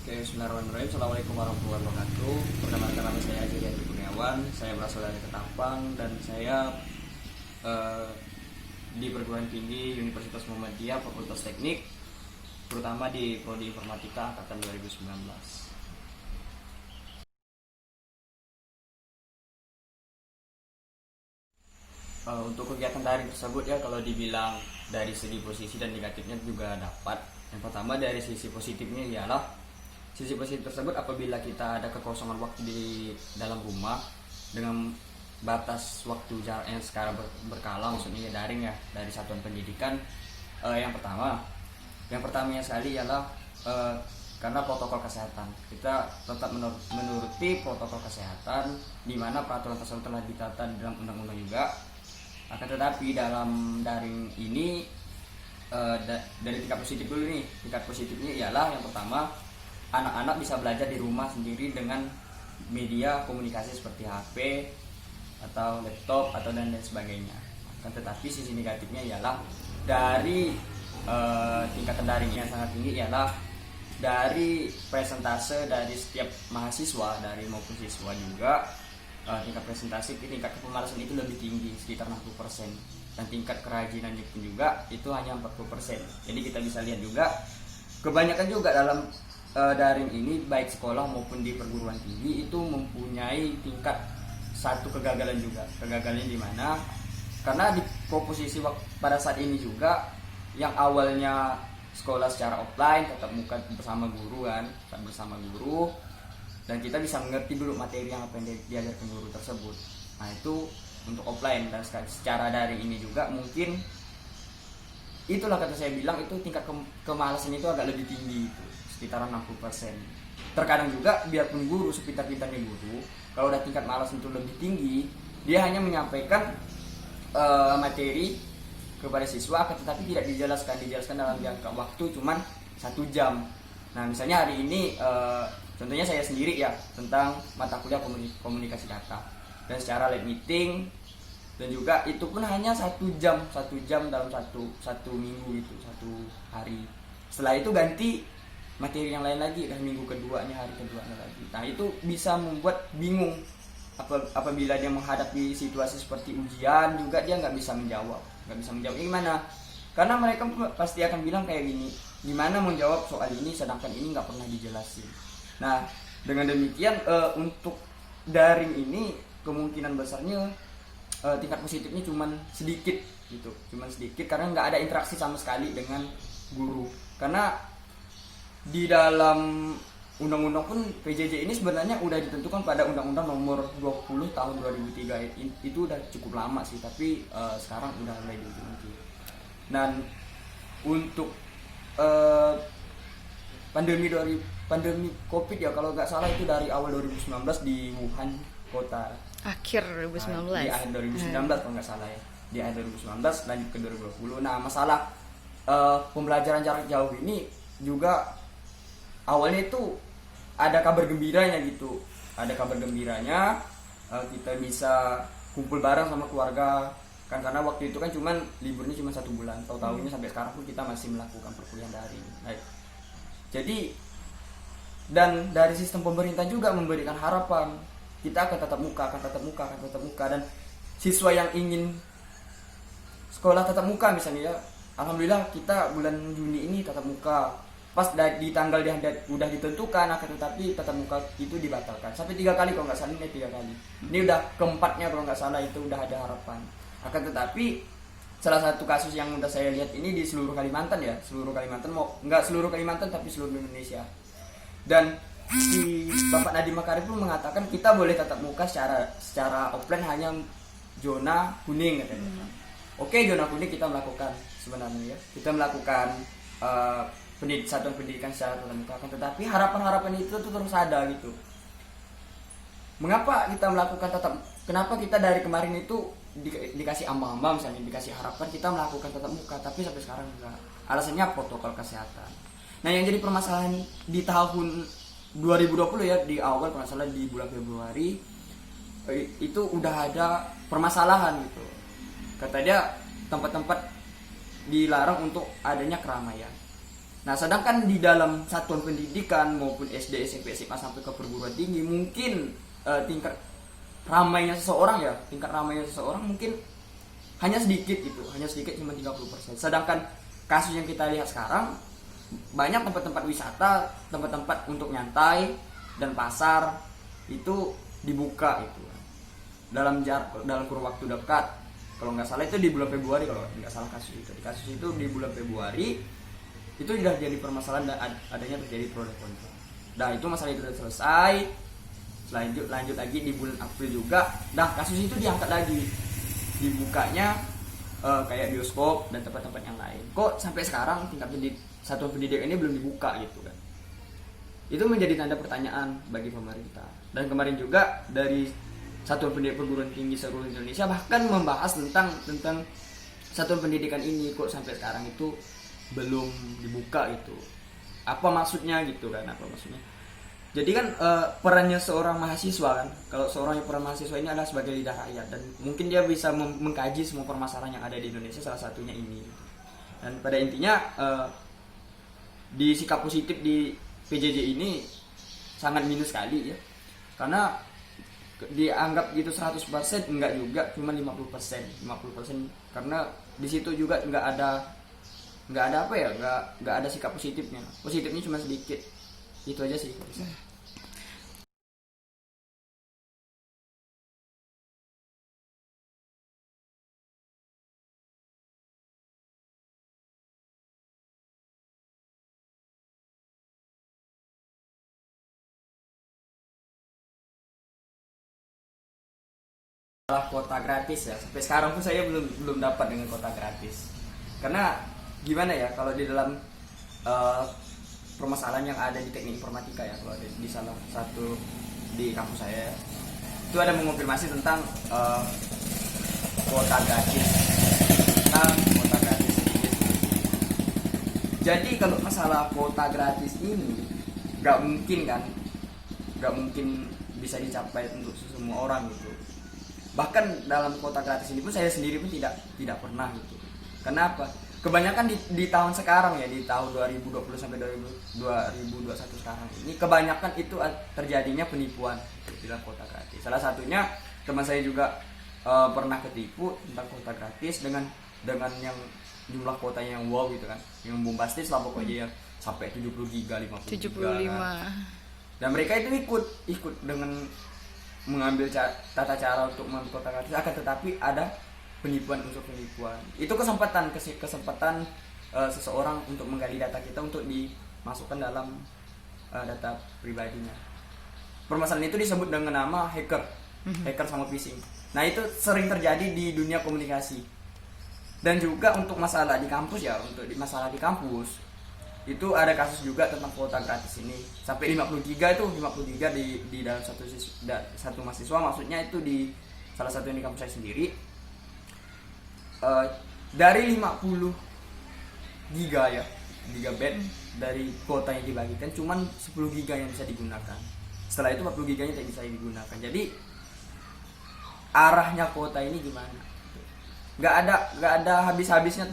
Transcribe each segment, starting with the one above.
Oke, bismillahirrahmanirrahim. Assalamualaikum warahmatullahi wabarakatuh. Perkenalkan nama saya Ajri Andi Kurniawan. Saya berasal dari Ketapang dan saya eh, di perguruan tinggi Universitas Muhammadiyah Fakultas Teknik, terutama di Prodi Informatika angkatan 2019. Untuk kegiatan daring tersebut ya, kalau dibilang dari segi posisi dan negatifnya juga dapat. Yang pertama dari sisi positifnya ialah sisi positif tersebut apabila kita ada kekosongan waktu di dalam rumah dengan batas waktu jarak yang sekarang berkala, maksudnya daring ya, dari satuan pendidikan. Yang pertamanya sekali ialah karena protokol kesehatan, kita tetap menuruti protokol kesehatan di mana peraturan tersebut telah ditata di dalam undang-undang juga. Akan tetapi dalam daring ini dari tingkat positif dulu nih. Tingkat positifnya ialah yang pertama, anak-anak bisa belajar di rumah sendiri dengan media komunikasi seperti HP atau laptop atau dan lain sebagainya. Akan tetapi sisi negatifnya ialah dari tingkatan daring yang sangat tinggi ialah dari presentase dari setiap mahasiswa, dari maupun siswa juga, tingkat presentasi, tingkat kepemalasan itu lebih tinggi, sekitar 60%, dan tingkat kerajinannya pun juga itu hanya 40%. Jadi kita bisa lihat juga kebanyakan juga dalam daring ini, baik sekolah maupun di perguruan tinggi, itu mempunyai tingkat satu kegagalan juga. Kegagalannya di mana? Karena di komposisi pada saat ini juga, yang awalnya sekolah secara offline tetap muka bersama guru kan, tetap bersama guru, dan kita bisa mengerti dulu materi yang apa yang diajarkan guru tersebut. Nah itu untuk offline. Dan secara daring ini juga mungkin itulah kata saya bilang, itu tingkat kemalasan itu agak lebih tinggi, itu sekitaran 60%. Terkadang juga biarpun guru sepintar-pintarnya guru, kalau udah tingkat malas itu lebih tinggi, dia hanya menyampaikan materi kepada siswa, tetapi tidak dijelaskan dalam jangka waktu cuman 1 jam. Nah misalnya hari ini contohnya saya sendiri ya, tentang mata kuliah komunikasi data, dan secara live meeting, dan juga itu pun hanya 1 jam dalam satu minggu, itu 1 hari. Setelah itu ganti materi yang lain lagi, dan minggu keduanya, hari keduanya lagi. Nah itu bisa membuat bingung apabila dia menghadapi situasi seperti ujian juga, dia nggak bisa menjawab gimana, karena mereka pasti akan bilang kayak gini, gimana menjawab soal ini sedangkan ini nggak pernah dijelasin. Nah dengan demikian untuk daring ini kemungkinan besarnya tingkat positifnya cuman sedikit gitu, karena nggak ada interaksi sama sekali dengan guru. Karena di dalam undang-undang pun PJJ ini sebenarnya udah ditentukan pada Undang-Undang Nomor 20 Tahun 2003. Itu udah cukup lama sih, tapi sekarang udah mulai diuji. Dan untuk pandemi COVID ya, kalau nggak salah itu dari awal 2019 di Wuhan kota. Akhir 2019. Di akhir 2019 kalau nggak salah ya. Di akhir 2019 lanjut ke 2020. Nah masalah pembelajaran jarak jauh ini juga awalnya itu ada kabar gembiranya gitu. Kita bisa kumpul bareng sama keluarga kan, karena waktu itu kan liburnya cuma 1 bulan. Tahu-tahunya sampai sekarang pun kita masih melakukan perkuliahan daring. Baik. Jadi dan dari sistem pemerintah juga memberikan harapan, kita akan tetap muka, dan siswa yang ingin sekolah tatap muka misalnya ya, alhamdulillah kita bulan Juni ini tatap muka. Pas di tanggal yang udah ditentukan, akan tetapi tatap muka itu dibatalkan sampai 3 kali kalau nggak salah. Ini 3 kali, ini udah keempatnya kalau nggak salah, itu udah ada harapan. Akan tetapi salah satu kasus yang udah saya lihat ini di seluruh Kalimantan ya, nggak seluruh Kalimantan tapi seluruh Indonesia. Dan si Bapak Nadiem Makarim pun mengatakan kita boleh tatap muka secara offline hanya zona kuning katanya. Oke, zona kuning kita melakukan sebenarnya ya, kita melakukan satuan pendidikan secara tatap muka, tetapi harapan itu tuh terus ada gitu. Mengapa kita melakukan kenapa kita dari kemarin itu dikasih ambang-ambang, misalnya dikasih harapan kita melakukan tatap muka, tapi sampai sekarang enggak. Alasannya protokol kesehatan. Nah yang jadi permasalahan di tahun 2020 ya, di awal kalau salah di bulan Februari itu udah ada permasalahan gitu. Kata dia tempat-tempat dilarang untuk adanya keramaian. Nah, sedangkan di dalam satuan pendidikan maupun SD, SMP, SMA sampai ke perguruan tinggi mungkin tingkat tingkat ramainya seseorang mungkin hanya sedikit gitu, hanya sedikit cuma 30%. Sedangkan kasus yang kita lihat sekarang banyak tempat-tempat wisata, tempat-tempat untuk nyantai dan pasar itu dibuka itu dalam kurun waktu dekat. Kalau nggak salah itu di bulan Februari, kalau nggak salah kasus itu di bulan Februari itu sudah jadi permasalahan dan adanya terjadi pro dan kontra. Nah, itu masalah itu sudah selesai. Lanjut lagi di bulan April juga. Nah, kasus itu diangkat lagi, dibukanya kayak bioskop dan tempat-tempat yang lain. Kok sampai sekarang satuan pendidikan ini belum dibuka gitu kan? Itu menjadi tanda pertanyaan bagi pemerintah. Dan kemarin juga dari Satuan Pendidikan Perguruan Tinggi seluruh Indonesia bahkan membahas tentang satuan pendidikan ini, kok sampai sekarang itu belum dibuka itu. Apa maksudnya gitu kan? Apa maksudnya? Jadi kan perannya seorang mahasiswa kan, kalau peran mahasiswa ini adalah sebagai lidah rakyat dan mungkin dia bisa mengkaji semua permasalahan yang ada di Indonesia, salah satunya ini. Dan pada intinya di sikap positif di PJJ ini sangat minus sekali ya, karena dianggap gitu 100% enggak juga, cuma 50%, karena di situ juga enggak ada apa ya, enggak ada sikap positifnya cuma sedikit. Itu aja sih. Masalah kuota gratis ya, sampai sekarang pun saya belum dapat dengan kuota gratis. Karena gimana ya, kalau di dalam permasalahan yang ada di teknik informatika ya, kalau di salah satu di kampus saya itu ada mengonfirmasi tentang kuota gratis, Jadi kalau masalah kuota gratis ini nggak mungkin bisa dicapai untuk semua orang gitu. Bahkan dalam kuota gratis ini pun saya sendiri pun tidak pernah gitu. Kenapa? Kebanyakan di tahun sekarang ya, di tahun 2020 sampai 2021 sekarang ini kebanyakan itu terjadinya penipuan di dalam kuota gratis. Salah satunya teman saya juga pernah ketipu tentang kuota gratis dengan yang jumlah kuotanya yang wow gitu kan, yang bombastis lah pokoknya ya, sampai 70 giga, 50 giga kan. Dan mereka itu ikut dengan mengambil tata cara untuk mengambil kuota gratis, akan tetapi ada unsur penipuan. Itu kesempatan seseorang untuk menggali data kita untuk dimasukkan dalam data pribadinya. Permasalahan itu disebut dengan nama hacker sama phishing. Nah, itu sering terjadi di dunia komunikasi. Dan juga untuk masalah di kampus ya, masalah di kampus itu ada kasus juga tentang kuota gratis ini sampai 50 giga di dalam satu mahasiswa, maksudnya itu di salah satu yang di kampus saya sendiri. Dari 50 gigabyte dari kuota yang dibagikan cuman 10 giga yang bisa digunakan. Setelah itu 40 giganya tidak bisa digunakan. Jadi arahnya kuota ini gimana? Nggak ada habis-habisnya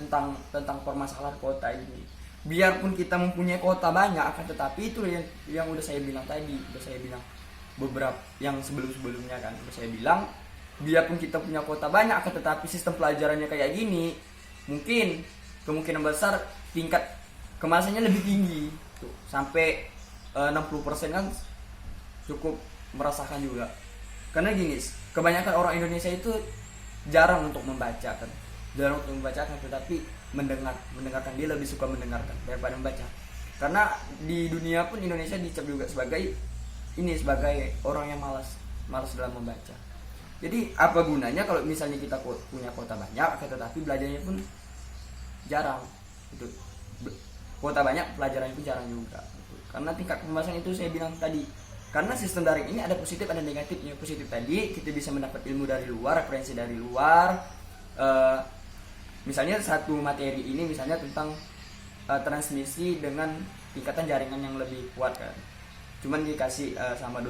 tentang permasalahan kuota ini. Biarpun kita mempunyai kuota banyak, akan tetapi itu yang udah saya bilang beberapa yang sebelumnya kan, udah saya bilang biarpun kita punya kuota banyak, akan tetapi sistem pelajarannya kayak gini, mungkin kemungkinan besar tingkat kemalasannya lebih tinggi tuh, sampai 60% kan cukup merasakan juga. Karena gini, kebanyakan orang Indonesia itu jarang untuk membaca kan, tetapi mendengarkan, dia lebih suka mendengarkan daripada membaca. Karena di dunia pun Indonesia dicap juga sebagai orang yang malas dalam membaca. Jadi apa gunanya kalau misalnya kita punya kuota banyak tetapi belajarnya pun jarang itu. Kuota banyak, pelajarannya pun jarang juga gitu. Karena tingkat pembahasan itu saya bilang tadi, karena sistem daring ini ada positif ada negatifnya. Positif tadi kita bisa mendapat ilmu dari luar, referensi dari luar. Misalnya satu materi ini misalnya tentang transmisi dengan tingkatan jaringan yang lebih kuat kan, cuman dikasih sama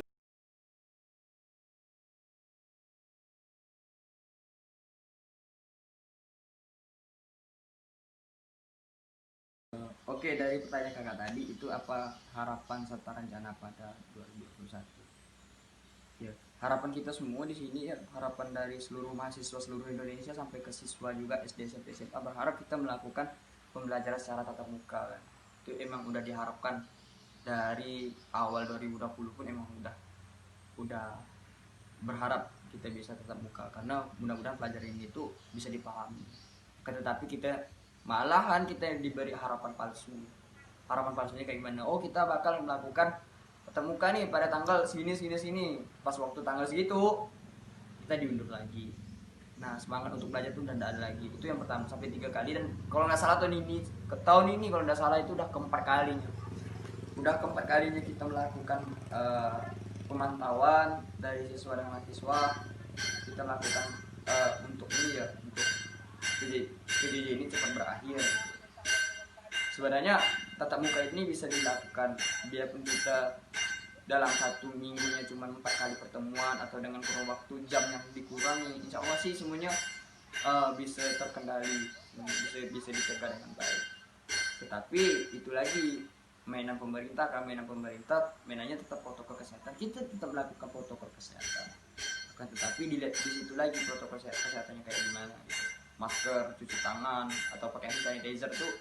Oke, dari pertanyaan kakak tadi itu apa harapan serta rencana pada 2021? Ya, harapan kita semua di sini ya, harapan dari seluruh mahasiswa seluruh Indonesia sampai ke siswa juga SD, SMP, SMA berharap kita melakukan pembelajaran secara tatap muka kan. Itu emang udah diharapkan dari awal 2020 pun emang udah berharap kita bisa tatap muka karena mudah-mudahan pelajaran ini itu bisa dipahami. Tetapi kita malahan kita yang diberi harapan palsu. Harapan palsunya kayak gimana? Oh, kita bakal melakukan tatap muka nih pada tanggal segini segini sini. Pas waktu tanggal segitu kita diundur lagi. Nah, semangat untuk belajar tuh udah ada lagi. Itu yang pertama sampai 3 kali, dan kalau nggak salah tahun ini kalau nggak salah itu udah keempat kalinya. Udah keempat kalinya kita melakukan pemantauan dari siswa dan mahasiswa. Kita lakukan untuk ini ya, untuk PJJ ini cepat berakhir. Sebenarnya tatap muka ini bisa dilakukan biarpun kita dalam 1 minggunya cuma 4 kali pertemuan atau dengan kurun waktu jam yang dikurangi, insya Allah sih semuanya bisa terkendali, bisa dicegah dengan baik. Tetapi itu lagi mainannya tetap protokol kesehatan. Kita tetap melakukan protokol kesehatan, kan, tetapi dilihat di situ lagi protokol kesehatannya kayak gimana gitu. Masker, cuci tangan, atau pakai hand sanitizer tuh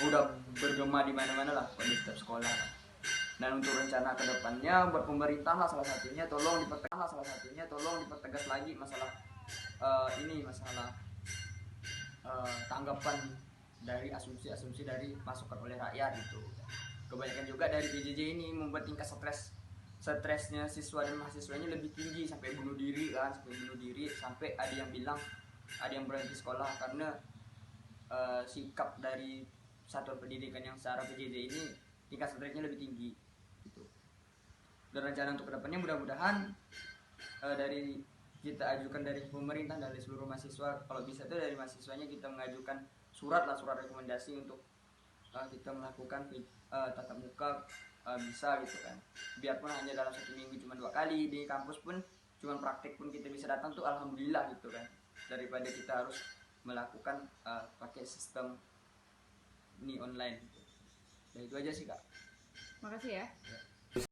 udah bergema di mana-mana lah di setiap sekolah lah. Dan untuk rencana kedepannya buat pemerintah lah salah satunya tolong dipertegas lagi masalah ini masalah tanggapan dari asumsi-asumsi dari masukan oleh rakyat itu. Kebanyakan juga dari PJJ ini membuat tingkat stresnya siswa dan mahasiswanya lebih tinggi sampai bunuh diri, sampai ada yang berhenti sekolah karena sikap dari satuan pendidikan yang secara PJJ ini tingkat stresnya lebih tinggi gitu. Dan rencana untuk kedepannya mudah-mudahan dari kita ajukan dari pemerintah, dari seluruh mahasiswa, kalau bisa tuh dari mahasiswanya kita mengajukan surat rekomendasi untuk kita melakukan tatap muka bisa gitu kan. Biarpun hanya dalam 1 minggu cuma 2 kali, di kampus pun cuma praktek pun kita bisa datang tuh alhamdulillah gitu kan, daripada kita harus melakukan pakai sistem ini online gitu. Dan itu aja sih kak. Makasih ya.